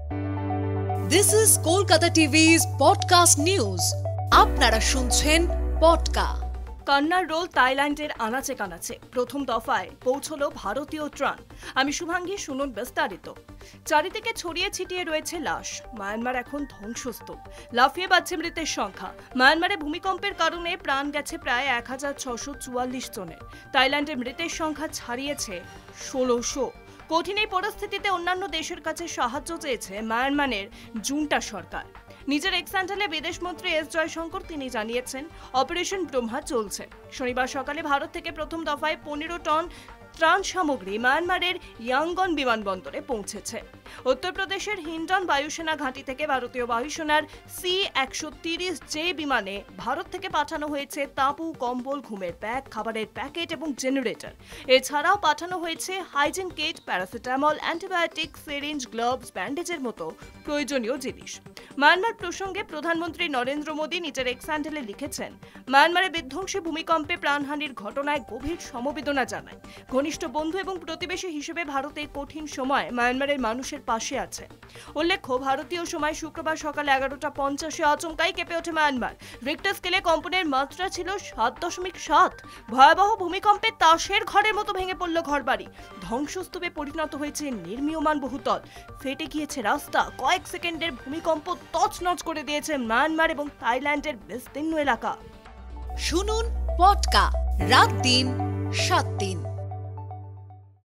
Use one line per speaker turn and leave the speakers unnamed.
This is Kolkata TV's podcast news. আপনারা শুনছেন পডকা।
কন্যার রোল থাইল্যান্ডের আনাচে কানাচে প্রথম দফায় পৌঁছলো ভারতীয় ত্রাণ। আমি শুভাঙ্গী, শুনুন বিস্তারিত। চারিদিকে ছড়িয়ে ছিটিয়ে রয়েছে লাশ। মায়ানমার এখন ধ্বংসস্তূপ। লাফিয়ে বাড়ছে মৃতের সংখ্যা। মায়ানমারে ভূমিকম্পের কারণে প্রাণ গেছে প্রায় 1644 জনের। থাইল্যান্ডে মৃতের সংখ্যা ছাড়িয়েছে 1600। কঠিন এই পরিস্থিতিতে অন্যান্য দেশের কাছে সাহায্য চেয়েছে মায়ানমারের জুন্টা সরকার। নিজের এক্স হ্যান্ডেলে বিদেশমন্ত্রী এস জয়শঙ্কর তিনি জানিয়েছেন, অপারেশন ব্রহ্মা চলছে। শনিবার সকালে ভারত থেকে প্রথম দফায় 15 টন ত্রাণ সামগ্রী মায়ানমারের ইয়াঙ্গন বিমানবন্দরে পৌঁছেছে। উত্তরপ্রদেশের হিন্ডন বায়ুসেনা ঘাঁটি থেকে ভারতীয় বায়ুসেনার C-130J বিমানে ভারত থেকে পাঠানো হয়েছে তাঁবু, কম্বল, ঘুমের ব্যাগ, খাবারের প্যাকেট এবং জেনারেটর। এছাড়াও পাঠানো হয়েছে hygiene kit, paracetamol, antibiotic, syringe, gloves, ব্যান্ডেজের মতো প্রয়োজনীয় জিনিস। মায়ানমার প্রসঙ্গে প্রধানমন্ত্রী নরেন্দ্র মোদী নিজের এক্স হ্যান্ডেলে লিখেছেন, মায়ানমারে বিধ্বংসী ভূমিকম্পে প্রাণহানির ঘটনায় গভীর সমবেদনা জানায়। ঘনিষ্ঠ বন্ধু এবং প্রতিবেশী হিসেবে ভারত এই কঠিন সময় মায়ানমারের মানুষের পাশে আছে। উল্লেখ্য, ভারতীয় সময় শুক্রবার সকালে 11:50 আচমকাই কেঁপে ওঠে মায়ানমার। রিক্টার স্কেলে কম্পনের মাত্রা ছিল 7.7। ভয়াবহ ভূমিকম্পে তাসের ঘরের মতো ভেঙে পড়ল ঘরবাড়ি। ধ্বংসস্তূপে পরিণত হয়েছে নির্মীয়মান বহুতল। ফেটে গিয়েছে রাস্তা। কয়েক সেকেন্ডের ভূমিকম্প তছনছ করে দিয়েছে মায়ানমার এবং থাইল্যান্ডের বিস্তীর্ণ এলাকা।
শুনুন পডকা, রাত দিন 7 দিন।